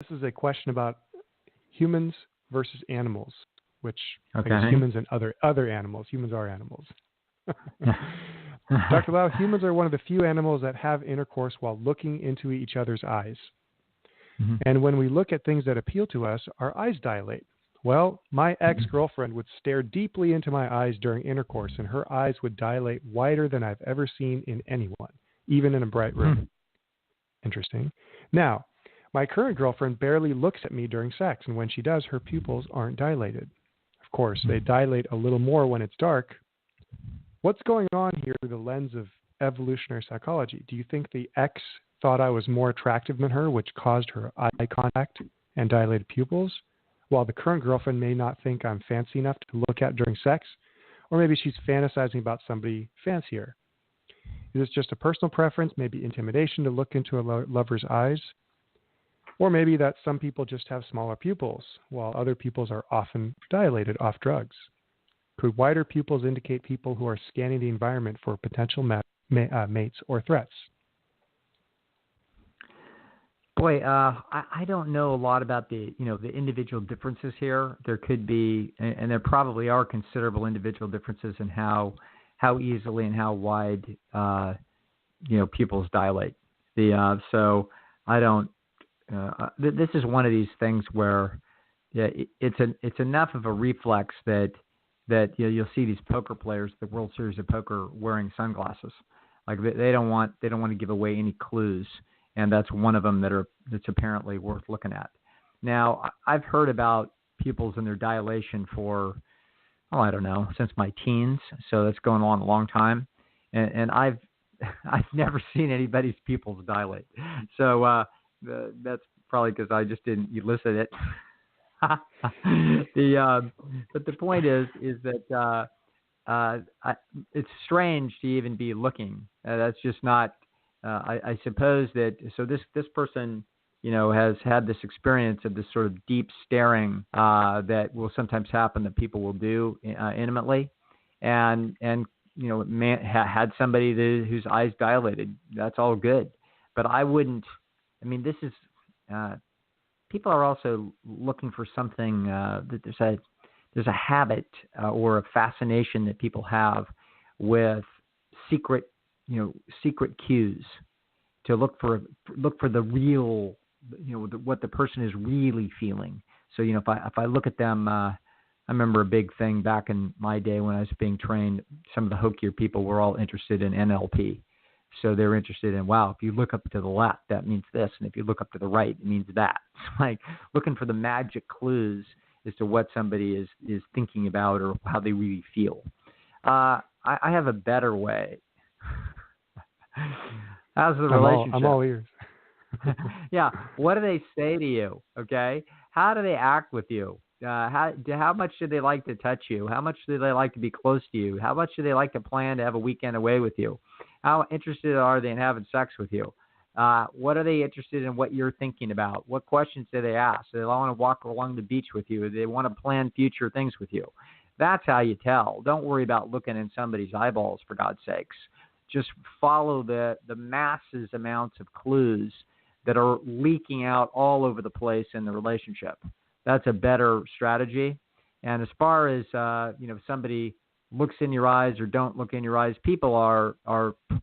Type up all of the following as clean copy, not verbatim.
this is a question about humans versus animals, which I guess Okay. humans and other animals. Humans are animals. Dr. Lau, humans are one of the few animals that have intercourse while looking into each other's eyes. Mm-hmm. And when we look at things that appeal to us, our eyes dilate. Well, my ex-girlfriend would stare deeply into my eyes during intercourse, and her eyes would dilate wider than I've ever seen in anyone, even in a bright room. Interesting. Now, my current girlfriend barely looks at me during sex, and when she does, her pupils aren't dilated. Of course, they dilate a little more when it's dark. What's going on here through the lens of evolutionary psychology? Do you think the ex thought I was more attractive than her, which caused her eye contact and dilated pupils, while the current girlfriend may not think I'm fancy enough to look at during sex? Or maybe she's fantasizing about somebody fancier. Is this just a personal preference, maybe intimidation to look into a lover's eyes? Or maybe that some people just have smaller pupils, while other pupils are often dilated off drugs. Could wider pupils indicate people who are scanning the environment for potential mates or threats? Boy, I don't know a lot about the individual differences here. There could be, and there probably are considerable individual differences in how easily and how wide pupils dilate. So I don't. This is one of these things where it's enough of a reflex that you'll see these poker players, the World Series of Poker, wearing sunglasses. Like they don't want to give away any clues, and that's one of them that's apparently worth looking at. Now, I've heard about pupils and their dilation for I don't know, since my teens, so that's going on a long time, and I've never seen anybody's pupils dilate. So that's probably because I just didn't elicit it. But the point is that it's strange to even be looking. That's just not. I suppose that. So this person, has had this experience of this sort of deep staring that will sometimes happen that people will do intimately, and had somebody whose eyes dilated. That's all good, but I wouldn't. I mean, this is. People are also looking for something that there's a habit or a fascination that people have with secret cues to look for the real, what the person is really feeling. So, if I look at them, I remember a big thing back in my day when I was being trained, some of the hokier people were all interested in NLP. So they're interested in, wow, if you look up to the left, that means this. And if you look up to the right, it means that. It's like looking for the magic clues as to what somebody is thinking about or how they really feel. I have a better way. How's the relationship? I'm all ears. Yeah. What do they say to you? Okay. How do they act with you? How much do they like to touch you? How much do they like to be close to you? How much do they like to plan to have a weekend away with you? How interested are they in having sex with you? What are they interested in what you're thinking about? What questions do they ask? Do they want to walk along the beach with you? Do they want to plan future things with you? That's how you tell. Don't worry about looking in somebody's eyeballs, for God's sakes. Just follow the masses amounts of clues that are leaking out all over the place in the relationship. That's a better strategy. And as far as, somebody looks in your eyes or don't look in your eyes, people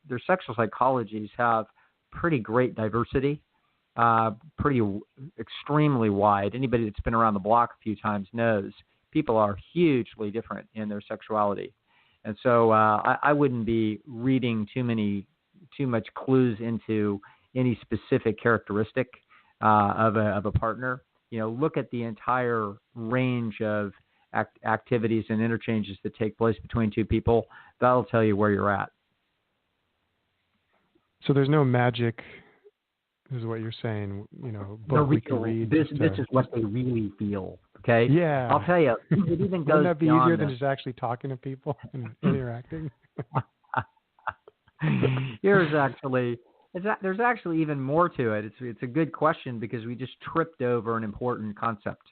their sexual psychologies have pretty great diversity, extremely wide. Anybody that's been around the block a few times knows people are hugely different in their sexuality. And so I wouldn't be reading too much clues into any specific characteristic of a partner. Look at the entire range of activities and interchanges that take place between two people. That'll tell you where you're at. So there's no magic, is what you're saying, book we can read. This is what they really feel, okay? Yeah. I'll tell you, it even goes Wouldn't that be beyond easier than this. just actually talking to people and interacting? There's actually even more to it. It's a good question because we just tripped over an important concept,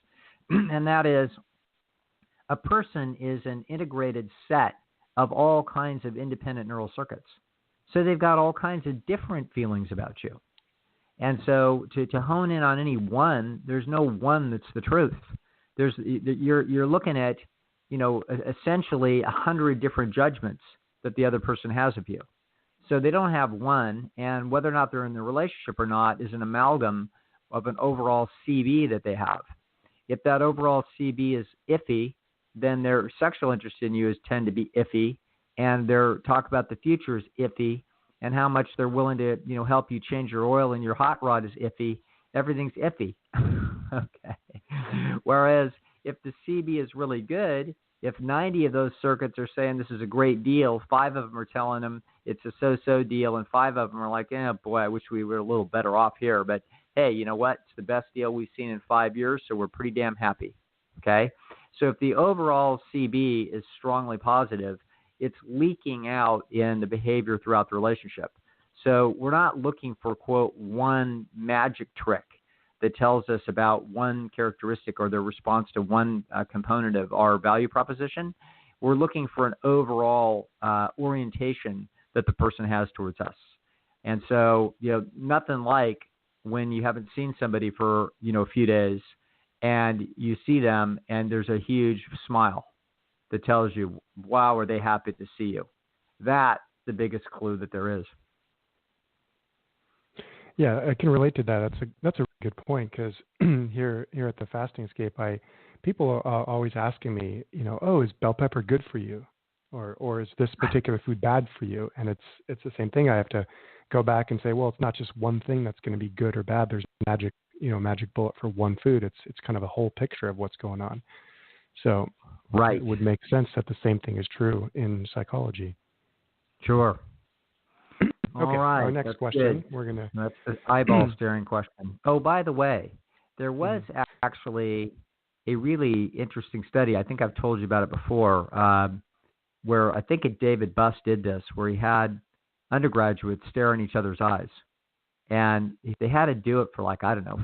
and that is a person is an integrated set of all kinds of independent neural circuits. So they've got all kinds of different feelings about you. And so to hone in on any one, there's no one that's the truth. You're looking at, essentially 100 different judgments that the other person has of you. So they don't have one, and whether or not they're in the relationship or not is an amalgam of an overall CB that they have. If that overall CB is iffy, then their sexual interest in you tend to be iffy, and their talk about the future is iffy, and how much they're willing to, help you change your oil in your hot rod is iffy. Everything's iffy. Okay. Whereas if the CB is really good, if 90 of those circuits are saying this is a great deal, 5 of them are telling them it's a so-so deal, and 5 of them are like, boy, I wish we were a little better off here. But hey, you know what? It's the best deal we've seen in 5 years, so we're pretty damn happy. Okay? So if the overall CB is strongly positive, it's leaking out in the behavior throughout the relationship. So we're not looking for, quote, one magic trick that tells us about one characteristic or their response to one component of our value proposition. We're looking for an overall orientation that the person has towards us. And so, nothing like when you haven't seen somebody for, a few days and you see them and there's a huge smile that tells you, wow, are they happy to see you? That's the biggest clue that there is. Yeah, I can relate to that. That's a good point, because here at the Fasting Escape, people are always asking me, is bell pepper good for you, or is this particular food bad for you? And it's the same thing. I have to go back and say, well, it's not just one thing that's going to be good or bad. There's magic bullet for one food. It's kind of a whole picture of what's going on. So right, it would make sense that the same thing is true in psychology. Sure. Okay, all right. Our next That's question. Good. That's the eyeball staring question. Oh, by the way, there was actually a really interesting study. I think I've told you about it before, where I think David Buss did this, where he had undergraduates stare in each other's eyes. And they had to do it for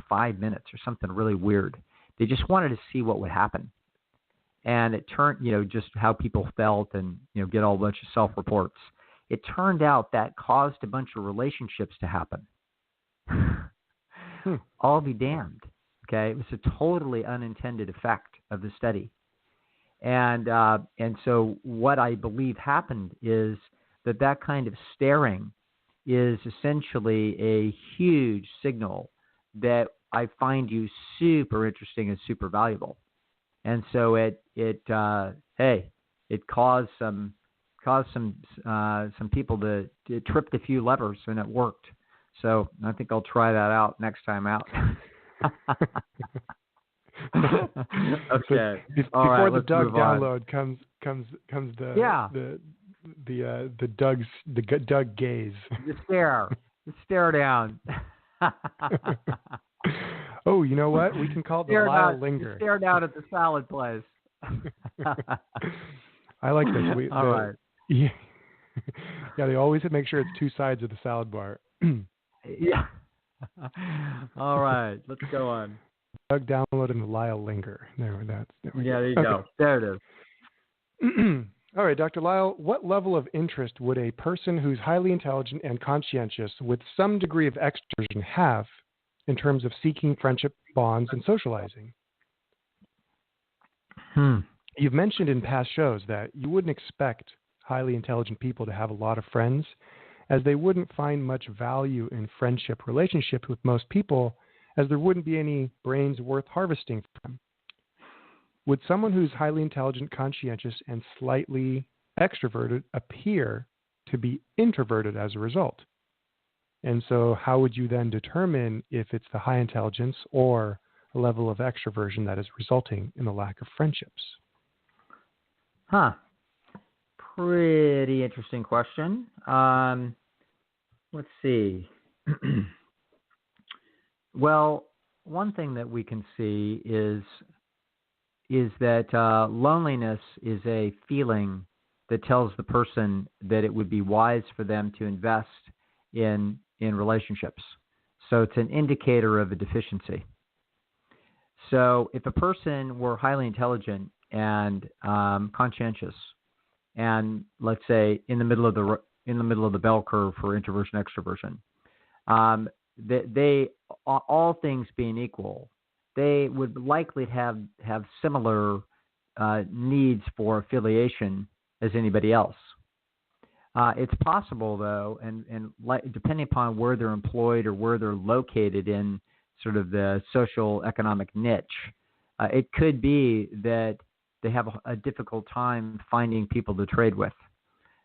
5 minutes or something really weird. They just wanted to see what would happen. And it turned, just how people felt and, get all a bunch of self-reports. It turned out that caused a bunch of relationships to happen. I'll be damned. Okay. It was a totally unintended effect of the study. And so what I believe happened is that kind of staring is essentially a huge signal that I find you super interesting and super valuable. And so it caused some people to trip a few levers, and it worked. So I think I'll try that out next time out. Okay. So before the Doug download comes the Doug gaze. The stare down. Oh, you know what? We can call it the Lisle linger. Stare down at the salad place. I like this. All right. Yeah, they always make sure it's two sides of the salad bar. Yeah. All right, let's go on. Doug downloading the Lisle linger. There you go. There it is. All right, Dr. Lisle, what level of interest would a person who's highly intelligent and conscientious with some degree of extroversion have in terms of seeking friendship bonds and socializing? You've mentioned in past shows that you wouldn't expect highly intelligent people to have a lot of friends, as they wouldn't find much value in friendship relationships with most people, as there wouldn't be any brains worth harvesting from. Would someone who's highly intelligent, conscientious, and slightly extroverted appear to be introverted as a result? And so how would you then determine if it's the high intelligence or a level of extroversion that is resulting in the lack of friendships? Pretty interesting question. Let's see. Well, one thing that we can see is that loneliness is a feeling that tells the person that it would be wise for them to invest in relationships. So it's an indicator of a deficiency. So if a person were highly intelligent and conscientious, and let's say in the middle of the bell curve for introversion extroversion, they all things being equal, they would likely have similar needs for affiliation as anybody else. It's possible, though, and depending upon where they're employed or where they're located in sort of the social economic niche, it could be that they have a difficult time finding people to trade with.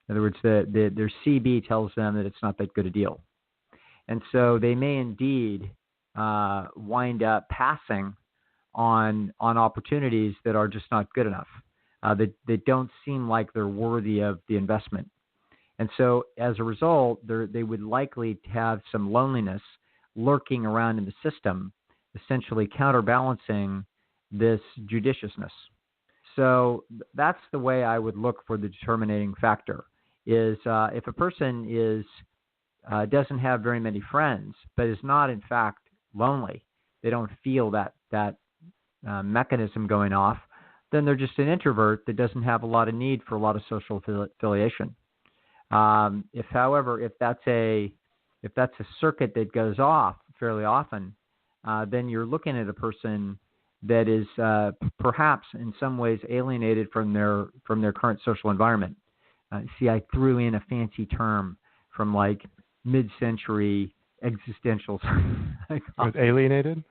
In other words, their CB tells them that it's not that good a deal. And so they may indeed wind up passing on opportunities that are just not good enough. They don't seem like they're worthy of the investment. And so as a result, they would likely have some loneliness lurking around in the system, essentially counterbalancing this judiciousness. So that's the way I would look for the determining factor, is if a person doesn't have very many friends, but is not in fact lonely, they don't feel that mechanism going off, then they're just an introvert that doesn't have a lot of need for a lot of social affiliation. If that's a circuit that goes off fairly often, then you're looking at a person that is perhaps in some ways alienated from their current social environment. See, I threw in a fancy term from like mid-century existential. Alienated?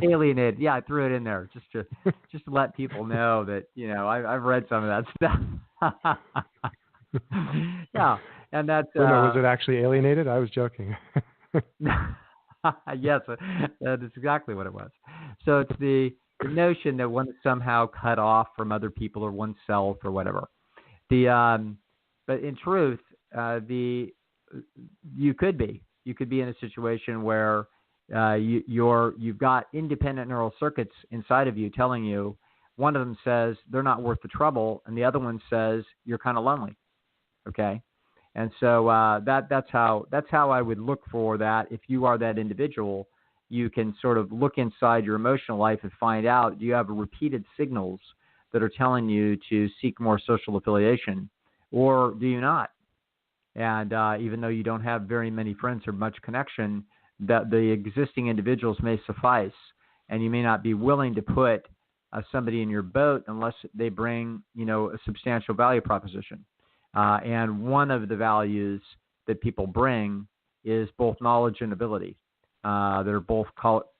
Alienated. Yeah, I threw it in there just to let people know that I've read some of that stuff. Yeah, and that's. Was it actually alienated? I was joking. Yes, that is exactly what it was. So it's the notion that one is somehow cut off from other people or oneself or whatever. But in truth, you could be in a situation where you've got independent neural circuits inside of you telling you, one of them says they're not worth the trouble, and the other one says you're kind of lonely. Okay, and so that's how I would look for that. If you are that individual, you can sort of look inside your emotional life and find out, do you have repeated signals that are telling you to seek more social affiliation, or do you not? And even though you don't have very many friends or much connection, that the existing individuals may suffice, and you may not be willing to put somebody in your boat unless they bring a substantial value proposition. And one of the values that people bring is both knowledge and ability. They're both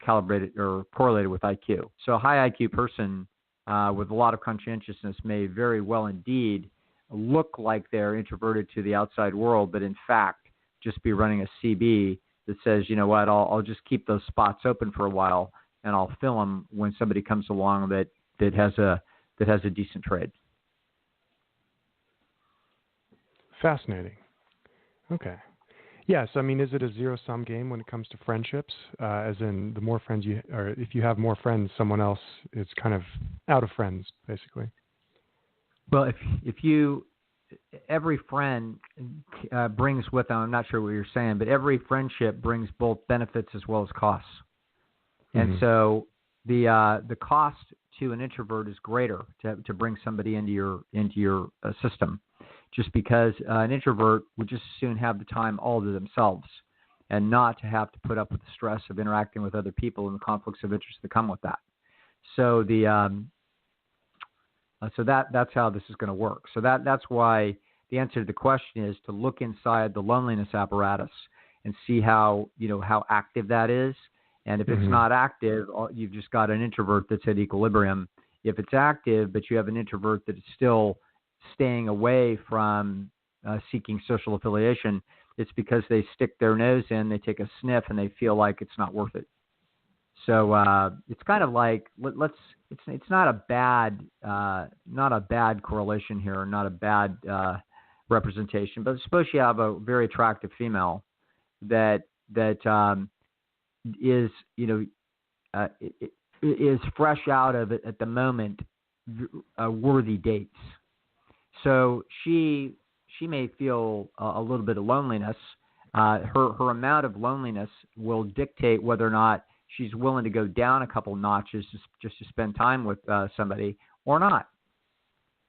calibrated or correlated with IQ. So a high IQ person with a lot of conscientiousness may very well indeed look like they're introverted to the outside world, but in fact just be running a CB that says, you know what, I'll just keep those spots open for a while, and I'll fill them when somebody comes along that has a decent trade. Fascinating. Okay. Yes, I mean, is it a zero-sum game when it comes to friendships? As in, the more friends or if you have more friends, someone else is kind of out of friends, basically. Well, every friend brings with them, I'm not sure what you're saying, but every friendship brings both benefits as well as costs. Mm-hmm. And so the cost to an introvert is greater to bring somebody into your system, just because an introvert would just as soon have the time all to themselves and not to have to put up with the stress of interacting with other people and the conflicts of interest that come with that. So that's how this is going to work. So that's why the answer to the question is to look inside the loneliness apparatus and see how active that is. And if it's not active, you've just got an introvert that's at equilibrium. If it's active, but you have an introvert that is still staying away from seeking social affiliation, it's because they stick their nose in, they take a sniff, and they feel like it's not worth it. So it's kind of like it's not a bad correlation here, not a bad representation. But suppose you have a very attractive female that is is fresh out of it at the moment, worthy dates. So she may feel a little bit of loneliness. Her amount of loneliness will dictate whether or not she's willing to go down a couple notches just to spend time with somebody or not.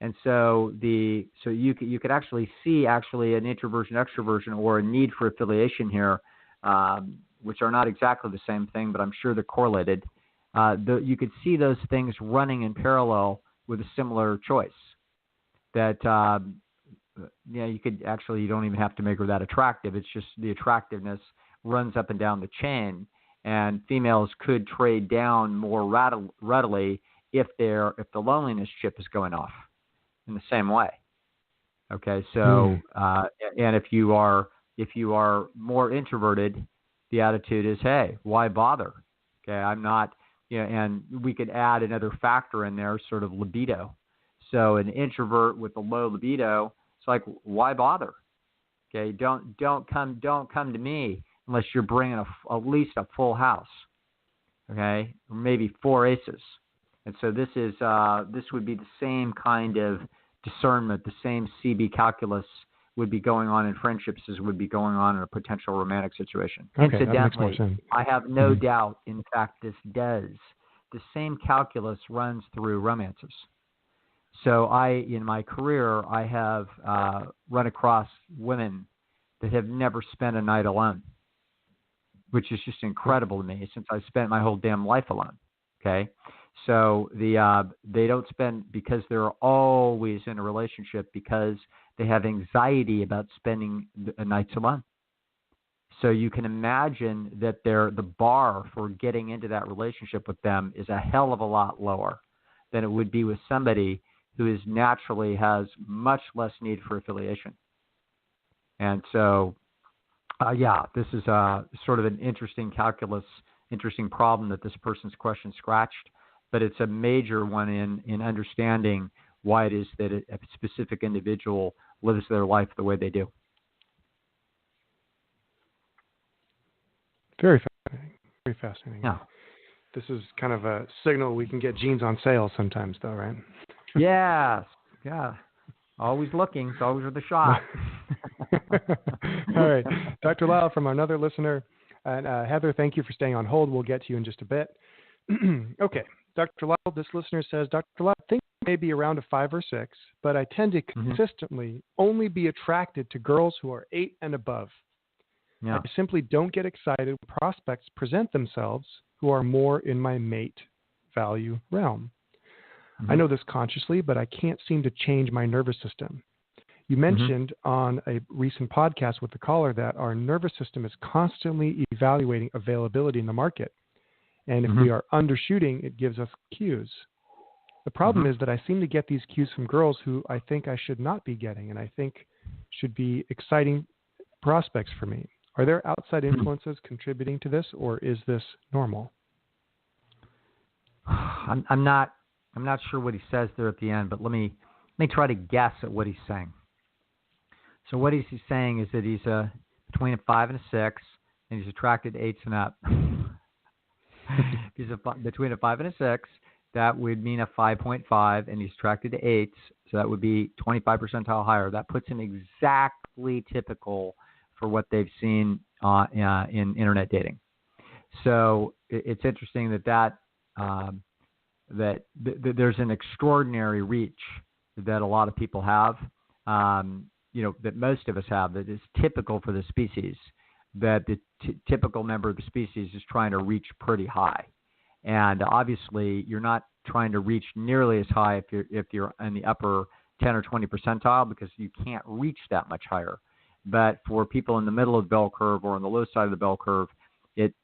And so you could actually see an introversion extroversion or a need for affiliation here which are not exactly the same thing, but I'm sure they're correlated. You could see those things running in parallel with a similar choice. That you could actually, you don't even have to make her that attractive. It's just the attractiveness runs up and down the chain, and females could trade down more readily if the loneliness chip is going off in the same way. Okay, so and if you are more introverted, the attitude is, hey, why bother? Okay, I'm not. And we could add another factor in there, sort of libido. So an introvert with a low libido, it's like, why bother? Okay, don't come to me unless you're bringing at least a full house. Okay, or maybe 4 aces. And so this would be the same kind of discernment, the same CB calculus would be going on in friendships as would be going on in a potential romantic situation. Okay, Incidentally, that makes more sense. I have no doubt, in fact, this does. The same calculus runs through romances. So in my career, I have run across women that have never spent a night alone, which is just incredible to me since I spent my whole damn life alone. Okay. So they don't spend, because they're always in a relationship, because they have anxiety about spending nights alone. So you can imagine that the bar for getting into that relationship with them is a hell of a lot lower than it would be with somebody who naturally has much less need for affiliation. And so, this is sort of an interesting calculus, interesting problem that this person's question scratched, but it's a major one in understanding why it is that a specific individual lives their life the way they do. Very fascinating. Very fascinating. Yeah. This is kind of a signal we can get jeans on sale sometimes, though, right? Yes. Yeah. Always looking. It's always with a shot. All right. Dr. Lisle from another listener. And Heather, thank you for staying on hold. We'll get to you in just a bit. Okay. Dr. Lisle, this listener says, Dr. Lisle, I think maybe around a 5 or 6, but I tend to consistently only be attracted to girls who are 8 and above. Yeah. I simply don't get excited when prospects present themselves who are more in my mate value realm. I know this consciously, but I can't seem to change my nervous system. You mentioned on a recent podcast with the caller that our nervous system is constantly evaluating availability in the market. And if we are undershooting, it gives us cues. The problem is that I seem to get these cues from girls who I think I should not be getting, and I think should be exciting prospects for me. Are there outside influences contributing to this, or is this normal? I'm not sure what he says there at the end, but let me try to guess at what he's saying. So what he's saying is that he's between a 5 and a 6, and he's attracted to 8s and up. He's between a 5 and a 6. That would mean a 5.5, and he's attracted to 8s, so that would be 25 percentile higher. That puts him exactly typical for what they've seen in internet dating. So it's interesting that there's an extraordinary reach that a lot of people have, that most of us have, that is typical for the species, that the typical member of the species is trying to reach pretty high. And obviously you're not trying to reach nearly as high if you're in the upper 10 or 20 percentile, because you can't reach that much higher. But for people in the middle of the bell curve or on the low side of the bell curve, it's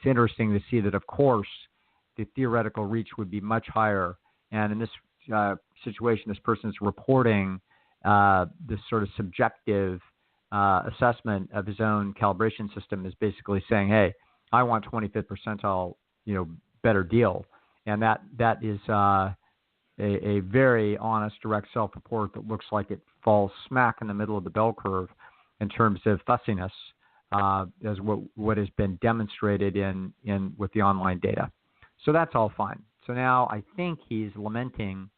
interesting to see that, of course, the theoretical reach would be much higher. And in this situation, this person is reporting this sort of subjective assessment of his own calibration system, is basically saying, hey, I want 25th percentile, better deal. And that is a very honest, direct self-report that looks like it falls smack in the middle of the bell curve in terms of fussiness, as what has been demonstrated in with the online data. So that's all fine. So now I think he's lamenting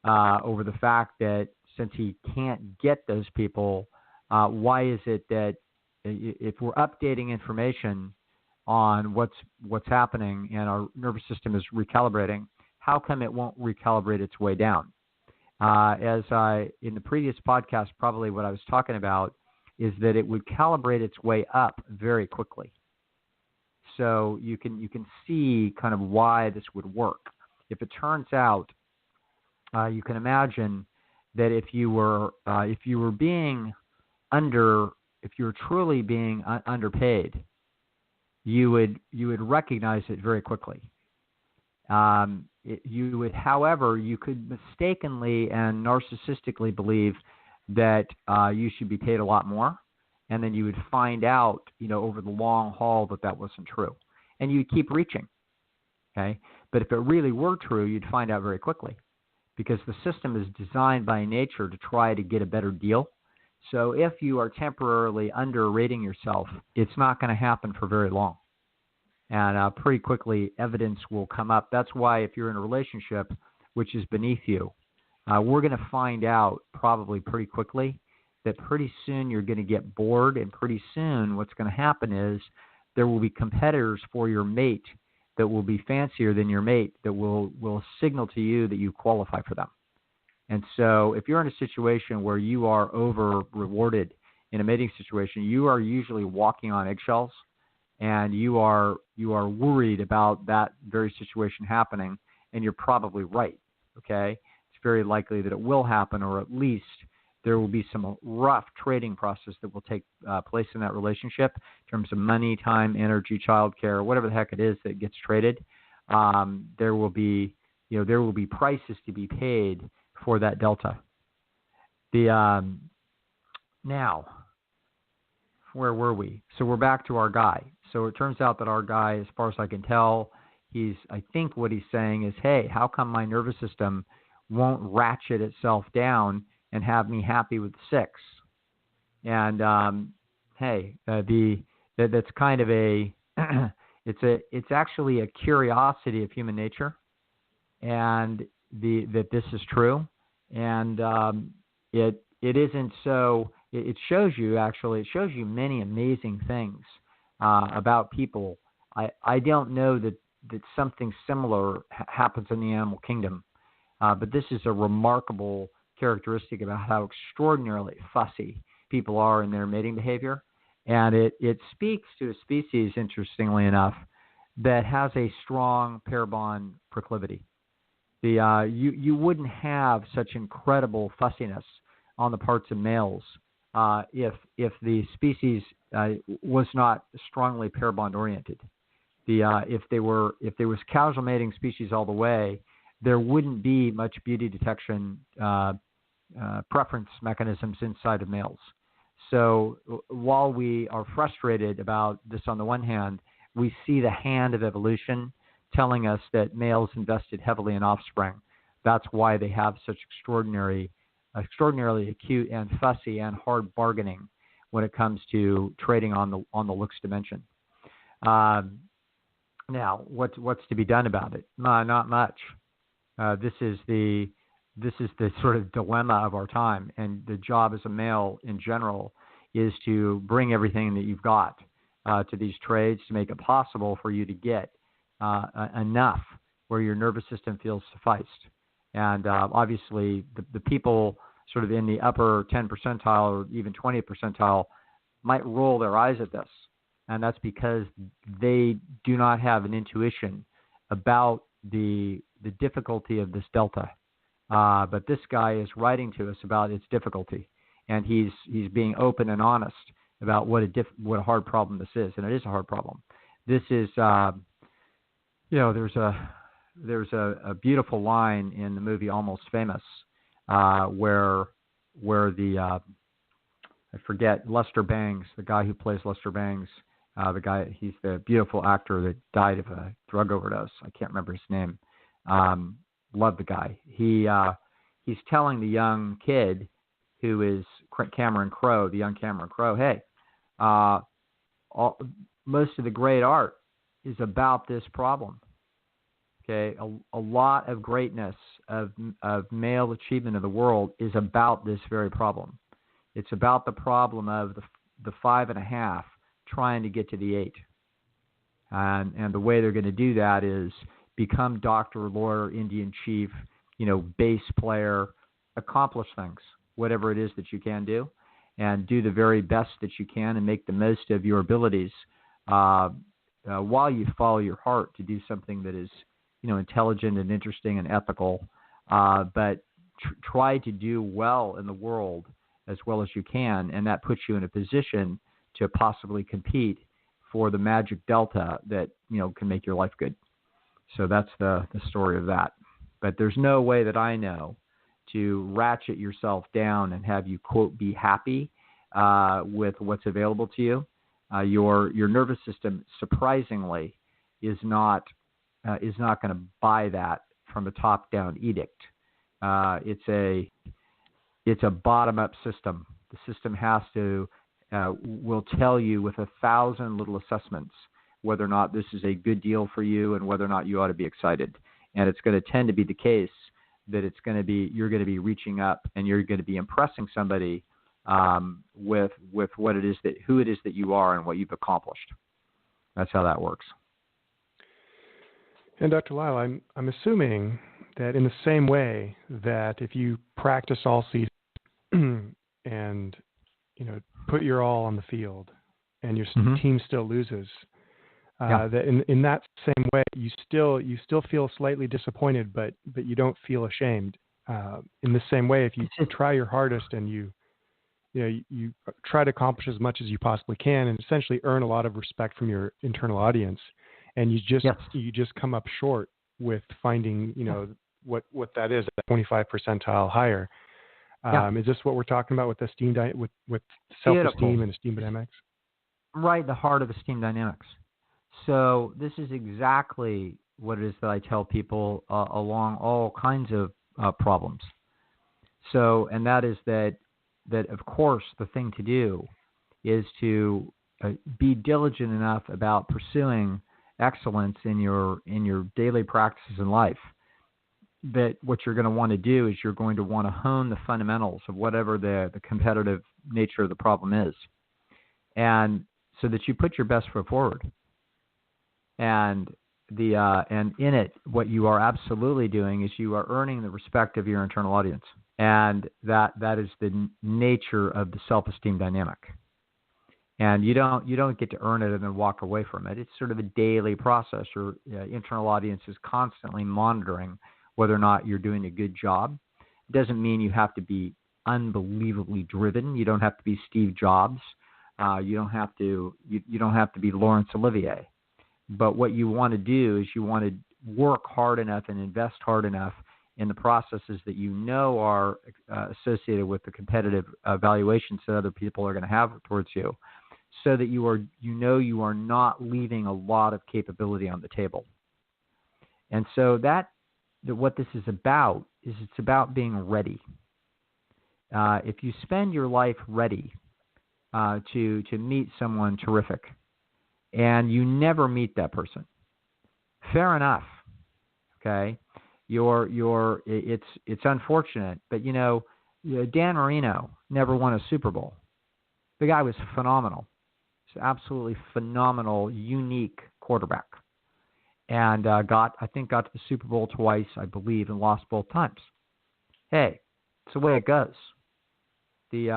over the fact that since he can't get those people, why is it that if we're updating information on what's happening and our nervous system is recalibrating, how come it won't recalibrate its way down? In the previous podcast, probably what I was talking about is that it would calibrate its way up very quickly. So you can see kind of why this would work. If it turns out, you can imagine that if you were truly being underpaid, you would recognize it very quickly. However, you could mistakenly and narcissistically believe that you should be paid a lot more, and then you would find out, over the long haul that wasn't true, and you'd keep reaching. Okay, but if it really were true, you'd find out very quickly, because the system is designed by nature to try to get a better deal. So if you are temporarily underrating yourself, it's not going to happen for very long. And pretty quickly, evidence will come up. That's why if you're in a relationship which is beneath you, we're going to find out probably pretty quickly that pretty soon you're going to get bored, and pretty soon what's going to happen is there will be competitors for your mate that will be fancier than your mate, that will signal to you that you qualify for them. And so if you're in a situation where you are over-rewarded in a mating situation, you are usually walking on eggshells, and you are worried about that very situation happening, and you're probably right, okay? It's very likely that it will happen, or at least there will be some rough trading process that will take place in that relationship in terms of money, time, energy, childcare, whatever the heck it is that gets traded. There will be prices to be paid for that delta. Now, where were we? So we're back to our guy. So it turns out that our guy, as far as I can tell, I think what he's saying is, hey, how come my nervous system won't ratchet itself down and have me happy with 6? And that's kind of it's actually a curiosity of human nature, and that this is true, and it isn't so. It shows you many amazing things about people. I don't know that something similar happens in the animal kingdom, but this is a remarkable characteristic about how extraordinarily fussy people are in their mating behavior. And it speaks to a species, interestingly enough, that has a strong pair bond proclivity. You wouldn't have such incredible fussiness on the parts of males if the species was not strongly pair bond oriented. If there was casual mating species all the way, there wouldn't be much beauty detection preference mechanisms inside of males. So while we are frustrated about this on the one hand, we see the hand of evolution telling us that males invested heavily in offspring. That's why they have such extraordinarily acute and fussy and hard bargaining when it comes to trading on the looks dimension. Now, what's to be done about it? Not much. This is the sort of dilemma of our time, and the job as a male in general is to bring everything that you've got to these trades to make it possible for you to get enough where your nervous system feels sufficed. And obviously, the people sort of in the upper 10 percentile or even 20 percentile might roll their eyes at this, and that's because they do not have an intuition about the difficulty of this delta. But this guy is writing to us about its difficulty, and he's being open and honest about what a hard problem this is, and it is a hard problem. This is, there's a beautiful line in the movie Almost Famous where the I forget, Lester Bangs, the guy who plays Lester Bangs, he's the beautiful actor that died of a drug overdose. I can't remember his name. Love the guy. He's telling the young kid who is Cameron Crowe, hey, most of the great art is about this problem. Okay, a lot of greatness of male achievement of the world is about this very problem. It's about the problem of the 5.5 trying to get to the 8. And the way they're going to do that is become doctor, lawyer, Indian chief, bass player, accomplish things, whatever it is that you can do. and do the very best that you can and make the most of your abilities while you follow your heart to do something that is, intelligent and interesting and ethical. But try to do well in the world as well as you can, and that puts you in a position to possibly compete for the magic delta that, can make your life good. So that's the story of that. But there's no way that I know to ratchet yourself down and have you, quote, be happy with what's available to you. Your nervous system, surprisingly, is not going to buy that from a top-down edict. It's a bottom-up system. The system will tell you with 1,000 little assessments whether or not this is a good deal for you and whether or not you ought to be excited. And it's going to tend to be the case that you're going to be reaching up and you're going to be impressing somebody with who it is that you are and what you've accomplished. That's how that works. And Dr. Lisle, I'm assuming that in the same way that if you practice all season and put your all on the field and your team still loses, that in that same way you still feel slightly disappointed, but you don't feel ashamed. In the same way, if you try your hardest and you try to accomplish as much as you possibly can and essentially earn a lot of respect from your internal audience, and you just come up short with finding what that is, at 25 percentile higher. Is this what we're talking about with the with self-esteem and esteem dynamics? Right, the heart of esteem dynamics. So this is exactly what it is that I tell people along all kinds of problems. So, and that is that of course the thing to do is to be diligent enough about pursuing excellence in your daily practices in life. That what you're going to want to do is you're going to want to hone the fundamentals of whatever the competitive nature of the problem is, and so that you put your best foot forward. And in it, what you are absolutely doing is you are earning the respect of your internal audience, and that is the nature of the self-esteem dynamic. And you don't get to earn it and then walk away from it. It's sort of a daily process. Your internal audience is constantly monitoring whether or not you're doing a good job. It doesn't mean you have to be unbelievably driven. You don't have to be Steve Jobs. You don't have to be Laurence Olivier. But what you want to do is you want to work hard enough and invest hard enough in the processes that are associated with the competitive evaluations that other people are going to have towards you, so that you are not leaving a lot of capability on the table. And so what this is about is it's about being ready. If you spend your life ready to meet someone terrific, and you never meet that person, fair enough. Okay, it's unfortunate, but Dan Marino never won a Super Bowl. The guy was phenomenal. He's an absolutely phenomenal, unique quarterback. And got to the Super Bowl twice, I believe, and lost both times. Hey, it's the way it goes. You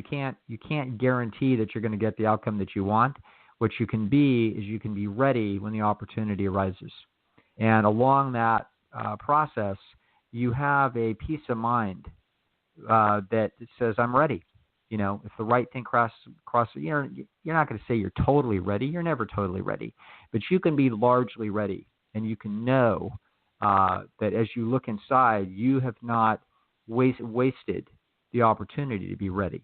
can't guarantee that you're going to get the outcome that you want. What you can be is you can be ready when the opportunity arises. And along that process, you have a peace of mind that says, I'm ready. If the right thing crosses, you're not going to say you're totally ready. You're never totally ready. But you can be largely ready. And you can know that as you look inside, you have not wasted the opportunity to be ready.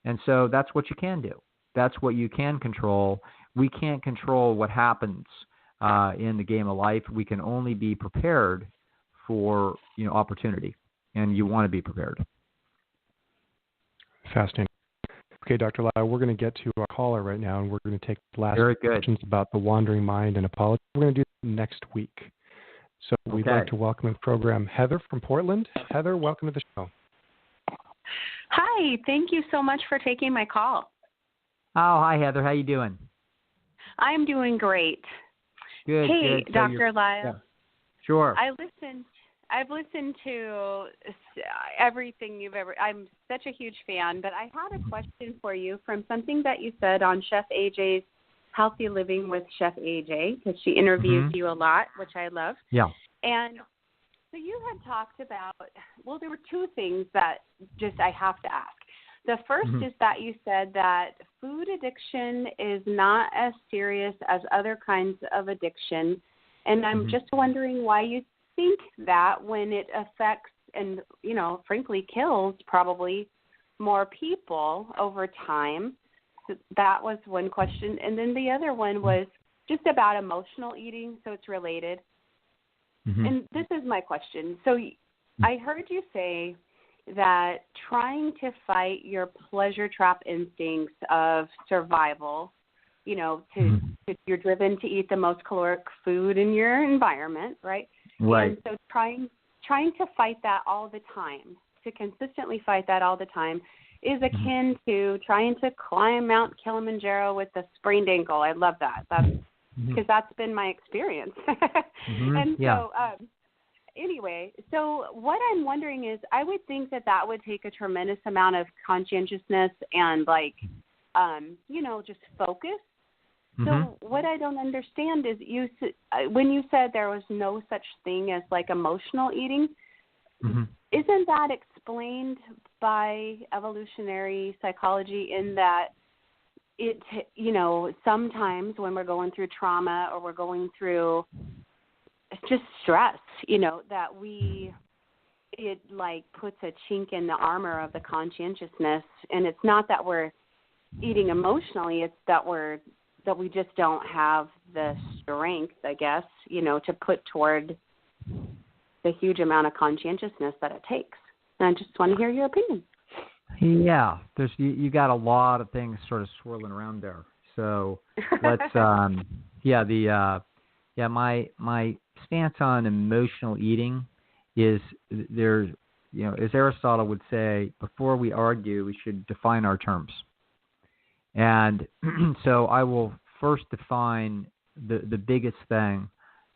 And so that's what you can do. That's what you can control. We can't control what happens in the game of life. We can only be prepared for opportunity. And you want to be prepared. Fascinating. Okay, Dr. Lisle, we're going to get to our caller right now, and we're going to take the last questions about the wandering mind and apology. We're going to do that next week. So we'd like to welcome to the program Heather from Portland. Heather, welcome to the show. Hi, thank you so much for taking my call. Oh, hi, Heather. How you doing? I'm doing great. Good. Hey, good. Dr. Lisle. Yeah. Sure. I listened I've listened to everything you've ever. I'm such a huge fan, but I had a question for you from something that you said on Chef AJ's Healthy Living with Chef AJ, because she interviews you a lot, which I love. Yeah. And so you had talked about, well, there were two things that just I have to ask. The first is that you said that food addiction is not as serious as other kinds of addiction. And I'm just wondering why you think that when it affects and, you know, frankly kills probably more people over time. So that was one question. And then the other one was just about emotional eating, so it's related. And this is my question. So I heard you say that trying to fight your pleasure trap instincts of survival, you know, you're driven to eat the most caloric food in your environment, right? Right. And so trying to fight that all the time, to consistently fight that all the time, is akin to trying to climb Mount Kilimanjaro with a sprained ankle. I love that. That's because that's been my experience. And so anyway, so what I'm wondering is, I would think that that would take a tremendous amount of conscientiousness and, like, you know, just focus. So what I don't understand is when you said there was no such thing as, like, emotional eating, isn't that explained by evolutionary psychology in that it, you know, sometimes when we're going through trauma or we're going through just stress, you know, that it like puts a chink in the armor of the conscientiousness, and it's not that we're eating emotionally, it's that we just don't have the strength, I guess, you know, to put toward the huge amount of conscientiousness that it takes. And I just want to hear your opinion. Yeah, you got a lot of things sort of swirling around there. So let's my stance on emotional eating is there's, you know, as Aristotle would say, before we argue, we should define our terms. And so I will first define the biggest thing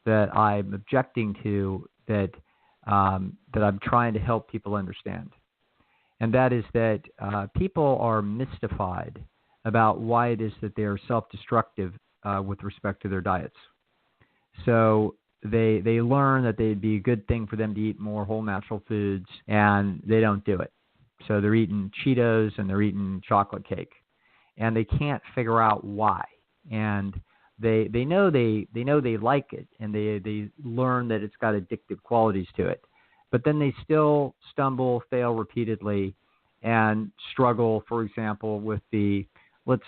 that I'm objecting to that I'm trying to help people understand. And that is that people are mystified about why it is that they are self-destructive with respect to their diets. So they learn that it'd be a good thing for them to eat more whole natural foods, and they don't do it. So they're eating Cheetos and they're eating chocolate cake, and they can't figure out why. And they know they like it, and they learn that it's got addictive qualities to it. But then they still stumble, fail repeatedly, and struggle, for example, with the let's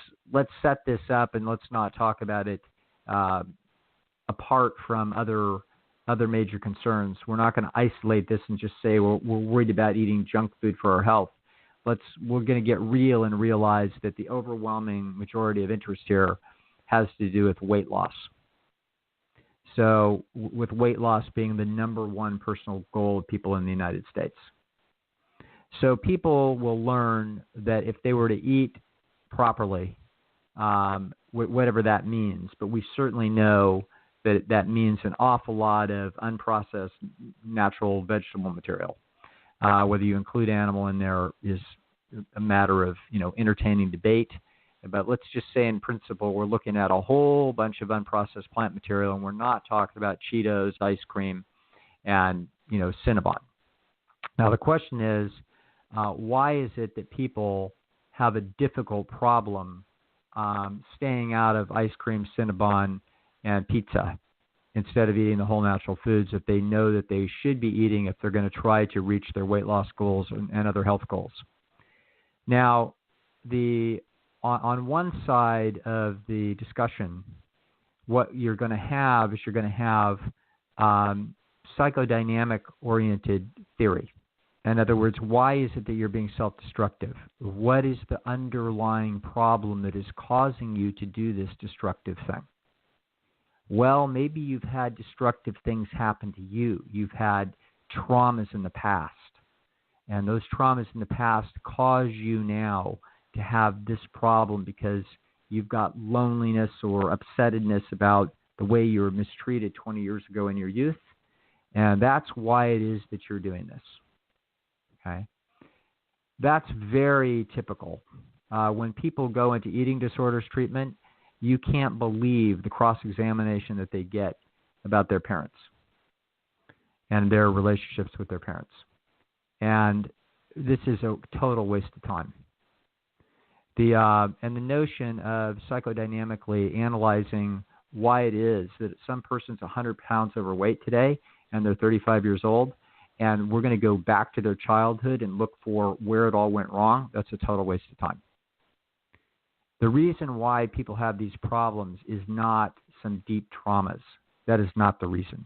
set this up and let's not talk about it apart from other major concerns. We're not going to isolate this and just say we're worried about eating junk food for our health. We're going to get real and realize that the overwhelming majority of interest here has to do with weight loss. So with weight loss being the number one personal goal of people in the United States. So people will learn that if they were to eat properly, whatever that means, but we certainly know that means an awful lot of unprocessed natural vegetable material. Whether you include animal in there is a matter of, you know, entertaining debate. But let's just say in principle, we're looking at a whole bunch of unprocessed plant material, and we're not talking about Cheetos, ice cream, and, you know, Cinnabon. Now, the question is, why is it that people have a difficult problem staying out of ice cream, Cinnabon, and pizza instead of eating the whole natural foods that they know that they should be eating if they're going to try to reach their weight loss goals and other health goals? Now, on one side of the discussion, what you're going to have is psychodynamic-oriented theory. In other words, why is it that you're being self-destructive? What is the underlying problem that is causing you to do this destructive thing? Well, maybe you've had destructive things happen to you. You've had traumas in the past. And those traumas in the past cause you now to have this problem because you've got loneliness or upsettedness about the way you were mistreated 20 years ago in your youth. And that's why it is that you're doing this. Okay? That's very typical. When people go into eating disorders treatment, you can't believe the cross-examination that they get about their parents and their relationships with their parents. And this is a total waste of time. And the notion of psychodynamically analyzing why it is that some person's 100 pounds overweight today and they're 35 years old, and we're going to go back to their childhood and look for where it all went wrong, that's a total waste of time. The reason why people have these problems is not some deep traumas. That is not the reason.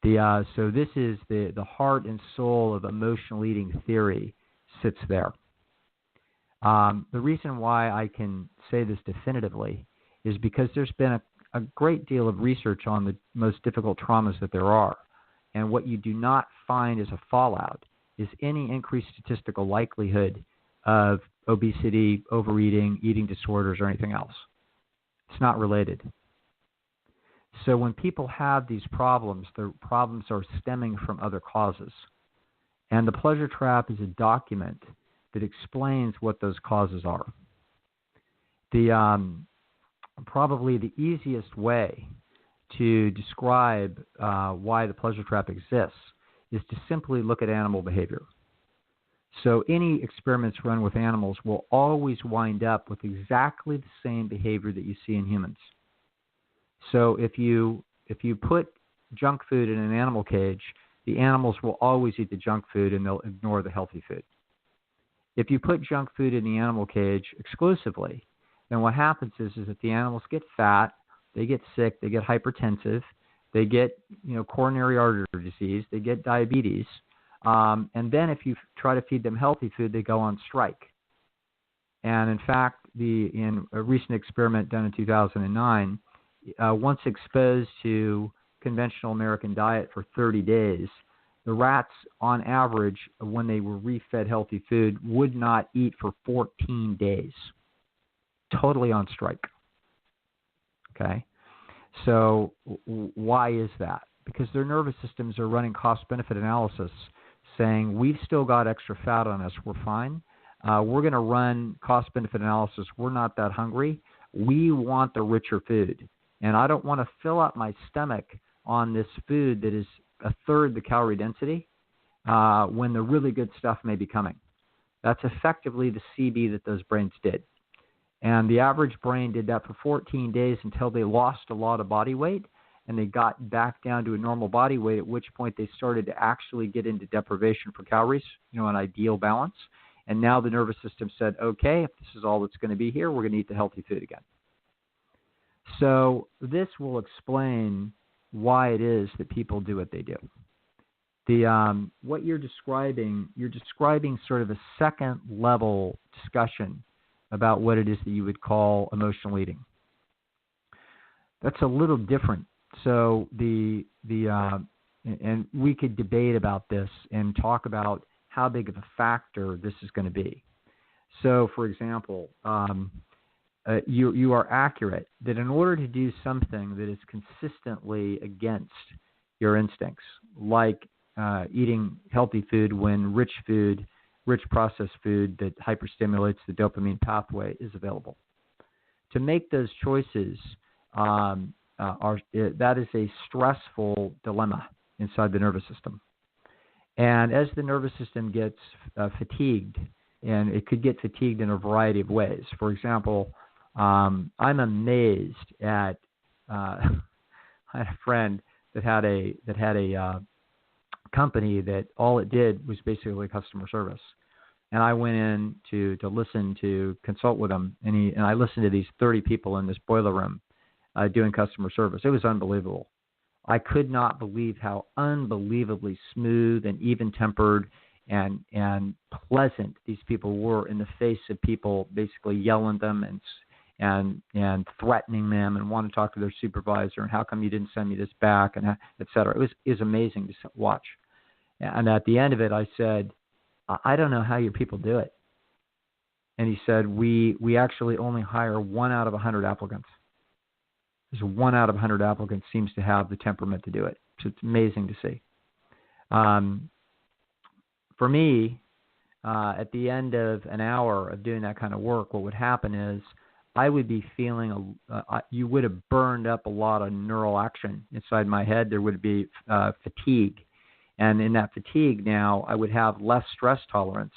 So this is the heart and soul of emotional eating theory sits there. The reason why I can say this definitively is because there's been a great deal of research on the most difficult traumas that there are. And what you do not find as a fallout is any increased statistical likelihood of obesity, overeating, eating disorders, or anything else. It's not related. So when people have these problems, the problems are stemming from other causes. And the pleasure trap is a document that explains what those causes are. Probably the easiest way to describe why the pleasure trap exists is to simply look at animal behavior. So any experiments run with animals will always wind up with exactly the same behavior that you see in humans. So if you put junk food in an animal cage, the animals will always eat the junk food and they'll ignore the healthy food. If you put junk food in the animal cage exclusively, then what happens is that the animals get fat, they get sick, they get hypertensive, they get coronary artery disease, they get diabetes, and then if you try to feed them healthy food, they go on strike. And in fact, in a recent experiment done in 2009, once exposed to conventional American diet for 30 days, the rats, on average, when they were refed healthy food, would not eat for 14 days. Totally on strike. Okay? So why is that? Because their nervous systems are running cost-benefit analysis, saying, we've still got extra fat on us, we're fine. We're going to run cost-benefit analysis. We're not that hungry. We want the richer food. And I don't want to fill up my stomach on this food that is a third the calorie density when the really good stuff may be coming. That's effectively the CB that those brains did. And the average brain did that for 14 days until they lost a lot of body weight and they got back down to a normal body weight, at which point they started to actually get into deprivation for calories, an ideal balance. And now the nervous system said, okay, if this is all that's going to be here, we're going to eat the healthy food again. So this will explain why it is that people do what they do. What you're describing sort of a second level discussion about what it is that you would call emotional eating. That's a little different. So and we could debate about this and talk about how big of a factor this is going to be. So, for example, you are accurate that in order to do something that is consistently against your instincts, like eating healthy food when rich processed food that hyperstimulates the dopamine pathway is available. To make those choices, that is a stressful dilemma inside the nervous system. And as the nervous system gets fatigued, and it could get fatigued in a variety of ways. For example, I'm amazed at I had a friend that had a company that all it did was basically customer service. And I went in to consult with him, and I listened to these 30 people in this boiler room doing customer service. It was unbelievable. I could not believe how unbelievably smooth and even-tempered and pleasant these people were in the face of people basically yelling at them and threatening them and wanting to talk to their supervisor and how come you didn't send me this back and et cetera. It was amazing to watch. And at the end of it, I said, I don't know how your people do it. And he said, we actually only hire 1 out of 100 applicants. There's 1 out of 100 applicants seems to have the temperament to do it. It's amazing to see. For me, at the end of an hour of doing that kind of work, what would happen is I would be feeling you would have burned up a lot of neural action inside my head. There would be fatigue. And in that fatigue now, I would have less stress tolerance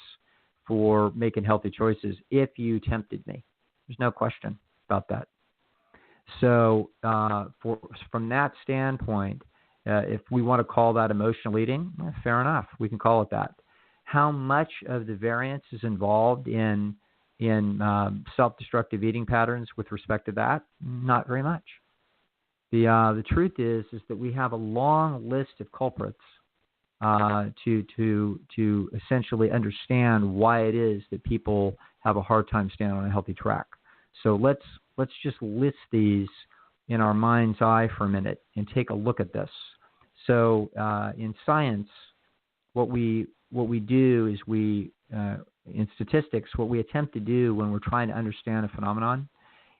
for making healthy choices if you tempted me. There's no question about that. So from that standpoint, if we want to call that emotional eating, fair enough. We can call it that. How much of the variance is involved in self-destructive eating patterns with respect to that? Not very much. The truth is that we have a long list of culprits to essentially understand why it is that people have a hard time staying on a healthy track. So let's just list these in our mind's eye for a minute and take a look at this. So in science, what we do is in statistics, what we attempt to do when we're trying to understand a phenomenon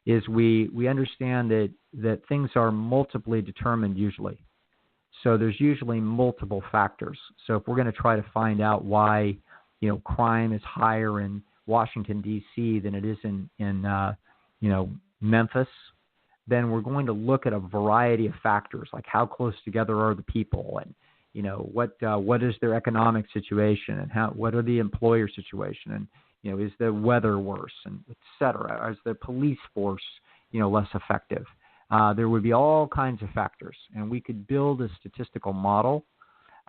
is we understand that things are multiply determined usually. So there's usually multiple factors. So if we're going to try to find out why, crime is higher in Washington, D.C. than it is in Memphis, then we're going to look at a variety of factors, like how close together are the people, and what is their economic situation, and what are the employer situation, and is the weather worse, and et cetera? Is the police force less effective? There would be all kinds of factors, and we could build a statistical model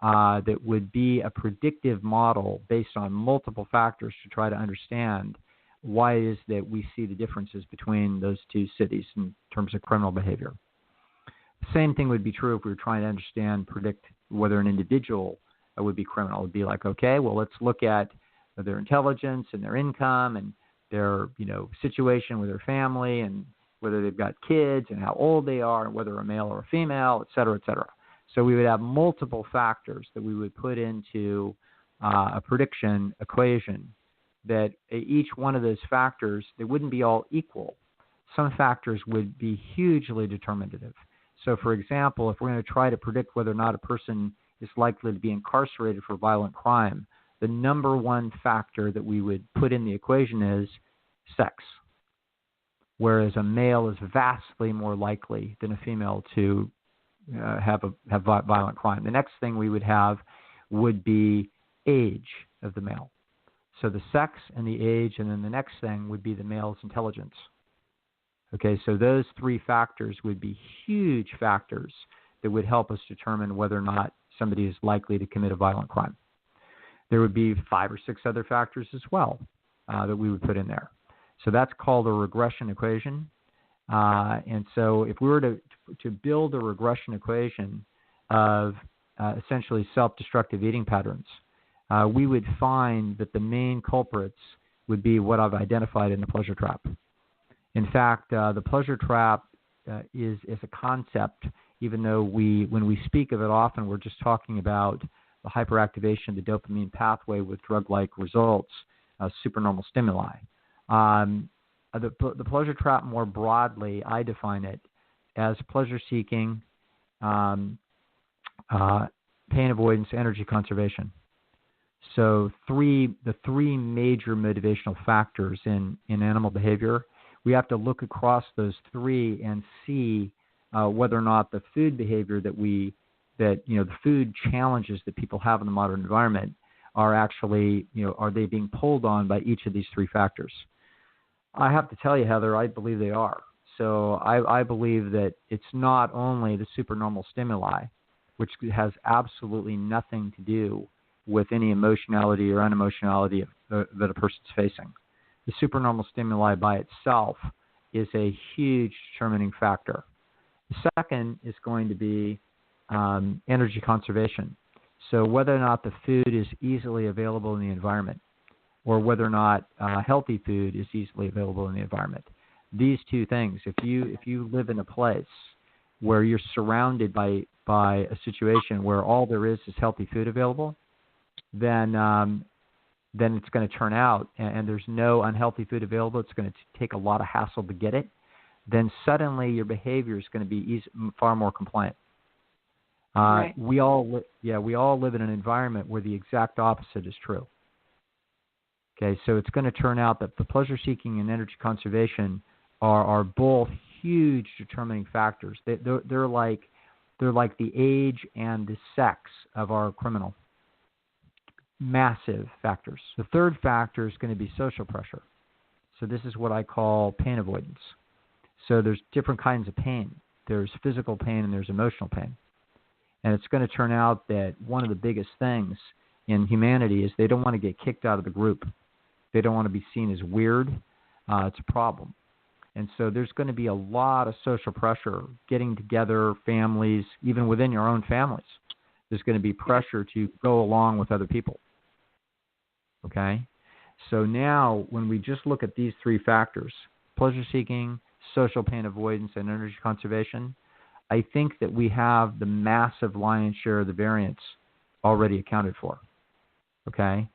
that would be a predictive model based on multiple factors to try to understand why it is that we see the differences between those two cities in terms of criminal behavior. The same thing would be true if we were trying to predict whether an individual would be criminal. It would be like, okay, well, let's look at their intelligence and their income and their situation with their family and whether they've got kids and how old they are and whether a male or a female, et cetera, et cetera. So we would have multiple factors that we would put into a prediction equation that each one of those factors, they wouldn't be all equal. Some factors would be hugely determinative. So, for example, if we're going to try to predict whether or not a person is likely to be incarcerated for violent crime, the number one factor that we would put in the equation is sex, whereas a male is vastly more likely than a female to have violent crime. The next thing we would have would be age of the male. So the sex and the age, and then the next thing would be the male's intelligence. Okay, so those three factors would be huge factors that would help us determine whether or not somebody is likely to commit a violent crime. There would be 5 or 6 other factors as well that we would put in there. So that's called a regression equation. And so if we were to build a regression equation of essentially self-destructive eating patterns, we would find that the main culprits would be what I've identified in the pleasure trap. In fact, the pleasure trap is a concept, even though when we speak of it often, we're just talking about the hyperactivation of the dopamine pathway with drug-like results, supernormal stimuli. The pleasure trap, more broadly, I define it as pleasure-seeking, pain avoidance, energy conservation. So the three major motivational factors in animal behavior, we have to look across those three and see whether or not the food behavior the food challenges that people have in the modern environment are actually, are they being pulled on by each of these three factors? I have to tell you, Heather, I believe they are. So I believe that it's not only the supernormal stimuli, which has absolutely nothing to do with any emotionality or unemotionality that a person's facing. The supernormal stimuli by itself is a huge determining factor. The second is going to be energy conservation. So whether or not the food is easily available in the environment, or whether or not healthy food is easily available in the environment. These two things, if you live in a place where you're surrounded by a situation where all there is healthy food available, then it's going to turn out, and there's no unhealthy food available, it's going to take a lot of hassle to get it, then suddenly your behavior is going to be far more compliant. Right. We all live in an environment where the exact opposite is true. Okay, so it's going to turn out that the pleasure seeking and energy conservation are both huge determining factors. They're like the age and the sex of our criminal. Massive factors. The third factor is going to be social pressure. So this is what I call pain avoidance. So there's different kinds of pain. There's physical pain and there's emotional pain. And it's going to turn out that one of the biggest things in humanity is they don't want to get kicked out of the group. They don't want to be seen as weird. It's a problem. And so there's going to be a lot of social pressure getting together, families, even within your own families. There's going to be pressure to go along with other people. Okay? So now when we just look at these three factors, pleasure seeking, social pain avoidance, and energy conservation, I think that we have the massive lion's share of the variance already accounted for. Okay?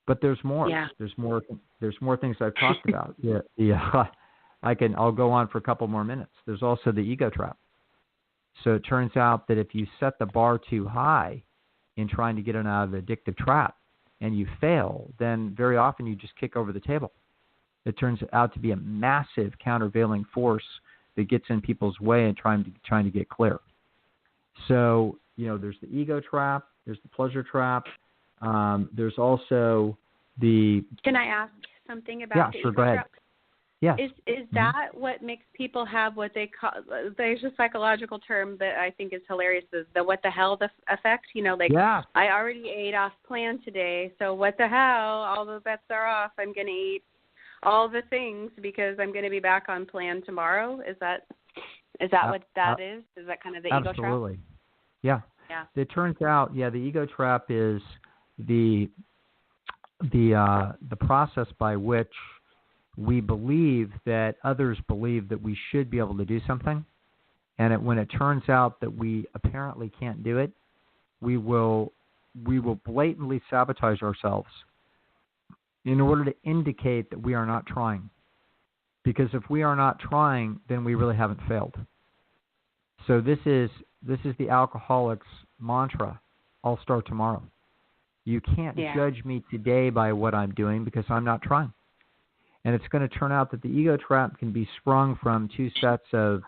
But there's more. Yeah. There's more things I've talked about. I'll go on for a couple more minutes. There's also the ego trap. So it turns out that if you set the bar too high in trying to get out of the addictive trap and you fail, then very often you just kick over the table. It turns out to be a massive countervailing force that gets in people's way and trying to get clear. So, there's the ego trap, there's the pleasure trap, there's also the... Can I ask something about yeah, the sure, ego go ahead. trap? Yeah. Is that what makes people have what they call, there's a psychological term that I think is hilarious, is the what the hell effect, Yeah. I already ate off plan today, so what the hell, all the bets are off, I'm going to eat all the things because I'm going to be back on plan tomorrow. Is that what that is? Is that kind of the ego trap? Absolutely. Yeah. Yeah. It turns out, the ego trap is the process by which we believe that others believe that we should be able to do something, and when it turns out that we apparently can't do it, we will blatantly sabotage ourselves in order to indicate that we are not trying. Because if we are not trying, then we really haven't failed. So this is the alcoholic's mantra. I'll start tomorrow. You can't judge me today by what I'm doing because I'm not trying. And it's going to turn out that the ego trap can be sprung from two sets of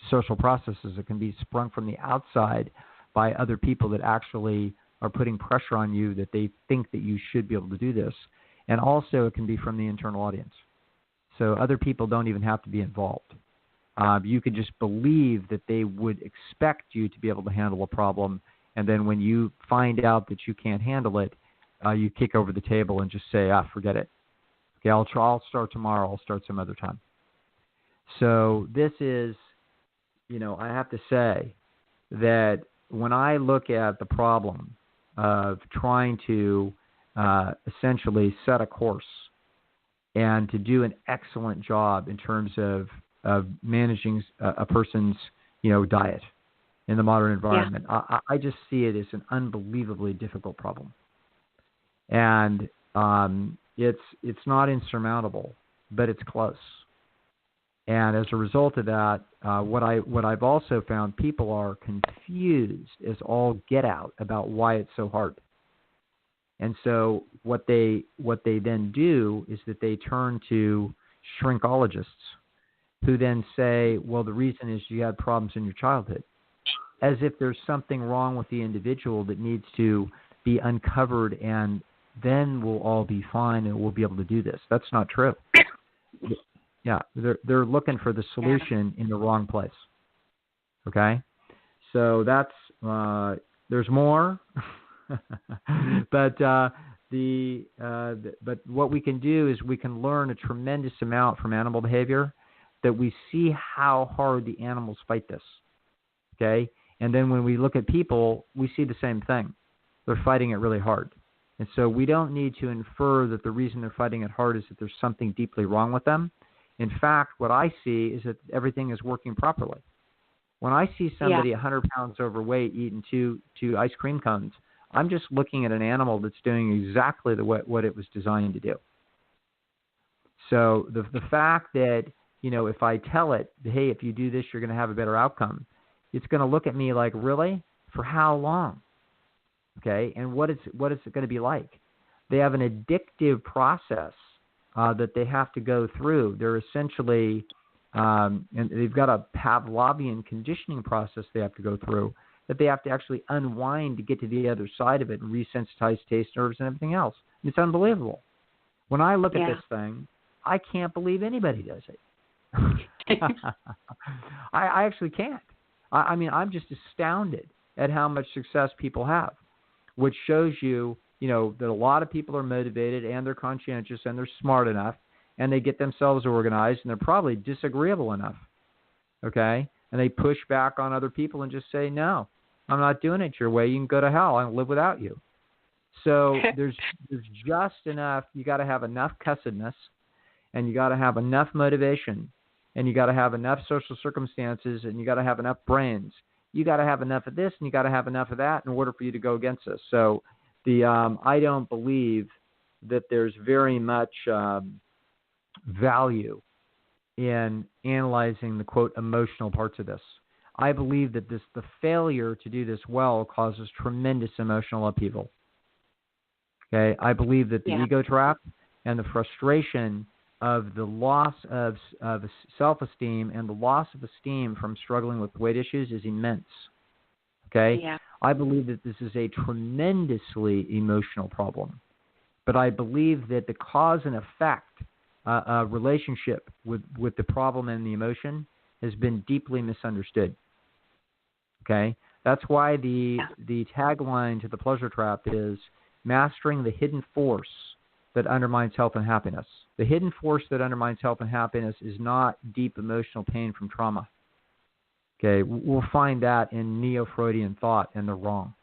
social processes. It can be sprung from the outside by other people that actually are putting pressure on you that they think that you should be able to do this. And also it can be from the internal audience. So other people don't even have to be involved. You could just believe that they would expect you to be able to handle a problem, and then when you find out that you can't handle it, you kick over the table and just say, forget it. Okay, I'll start tomorrow. I'll start some other time. So this is, I have to say that when I look at the problem of trying to essentially set a course and to do an excellent job in terms of managing a person's, diet in the modern environment, I just see it as an unbelievably difficult problem. And it's not insurmountable, but it's close. And as a result of that, what I've also found, people are confused as all get out about why it's so hard. And so what they then do is that they turn to shrinkologists, who then say, well, the reason is you had problems in your childhood, as if there's something wrong with the individual that needs to be uncovered, and then we'll all be fine and we'll be able to do this. That's not true. Yeah, they're looking for the solution in the wrong place. Okay, so that's there's more, but what we can do is we can learn a tremendous amount from animal behavior, that we see how hard the animals fight this. Okay, and then when we look at people, we see the same thing. They're fighting it really hard. And so we don't need to infer that the reason they're fighting it hard is that there's something deeply wrong with them. In fact, what I see is that everything is working properly. When I see somebody 100 pounds overweight eating two ice cream cones, I'm just looking at an animal that's doing exactly what it was designed to do. So the fact that, if I tell it, hey, if you do this, you're going to have a better outcome, it's going to look at me like, really? For how long? Okay, and what is it going to be like? They have an addictive process that they have to go through. They're essentially, and they've got a Pavlovian conditioning process they have to go through that they have to actually unwind to get to the other side of it and resensitize taste nerves and everything else. It's unbelievable. When I look at this thing, I can't believe anybody does it. I actually can't. I mean, I'm just astounded at how much success people have, which shows you, that a lot of people are motivated and they're conscientious and they're smart enough and they get themselves organized and they're probably disagreeable enough, okay? And they push back on other people and just say, no, I'm not doing it your way. You can go to hell. I'll live without you. So there's just enough. You got to have enough cussedness, and you got to have enough motivation, and you got to have enough social circumstances, and you got to have enough brains. You got to have enough of this, and you got to have enough of that in order for you to go against this. So I don't believe that there's very much value in analyzing the, quote, emotional parts of this. I believe that the failure to do this well causes tremendous emotional upheaval. Okay, I believe that the ego trap and the frustration of the loss of self-esteem and the loss of esteem from struggling with weight issues is immense. Okay? Yeah. I believe that this is a tremendously emotional problem. But I believe that the cause and effect relationship with the problem and the emotion has been deeply misunderstood. Okay? That's why the tagline to the pleasure trap is mastering the hidden force that undermines health and happiness. The hidden force that undermines health and happiness is not deep emotional pain from trauma. Okay, we'll find that in neo-Freudian thought, and they're wrong.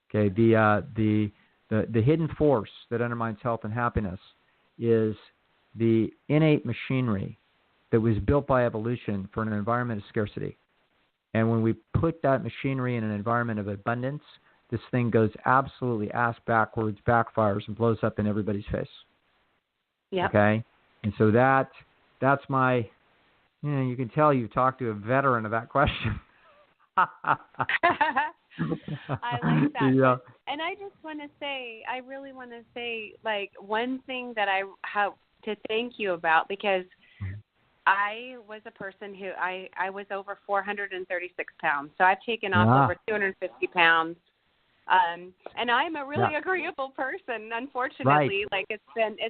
Okay, the hidden force that undermines health and happiness is the innate machinery that was built by evolution for an environment of scarcity. And when we put that machinery in an environment of abundance, this thing goes absolutely ass backwards, backfires, and blows up in everybody's face. Yeah. Okay? And so that's my, you can tell you've talked to a veteran of that question. I like that. Yeah. And I just want to say, I really want to say, like, one thing that I have to thank you about, because I was a person who, I was over 436 pounds. So I've taken off over 250 pounds. And I'm a really agreeable person. Unfortunately, like it's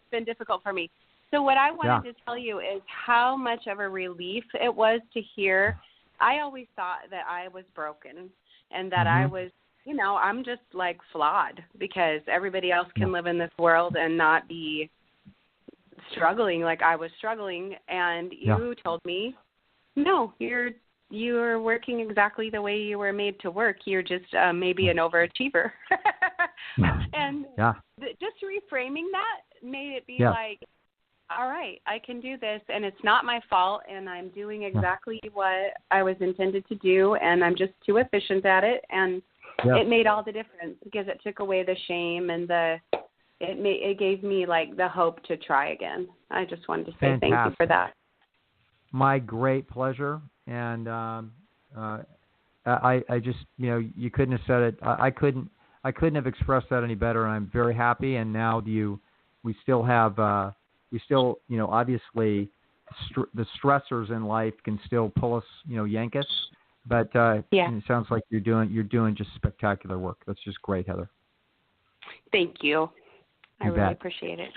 been difficult for me. So what I wanted to tell you is how much of a relief it was to hear. I always thought that I was broken and that I was, I'm just like flawed because everybody else can live in this world and not be struggling like I was struggling. And you told me, no, you're working exactly the way you were made to work. You're just maybe an overachiever. And just reframing that made it be like, all right, I can do this, and it's not my fault, and I'm doing exactly what I was intended to do, and I'm just too efficient at it, and it made all the difference because it took away the shame and it gave me like the hope to try again. I just wanted to say thank you for that. My great pleasure. And I just, you couldn't have said it. I couldn't have expressed that any better. And I'm very happy. And now we still have, obviously the stressors in life can still pull us, yank us. But it sounds like you're doing just spectacular work. That's just great, Heather. Thank you. I really appreciate it.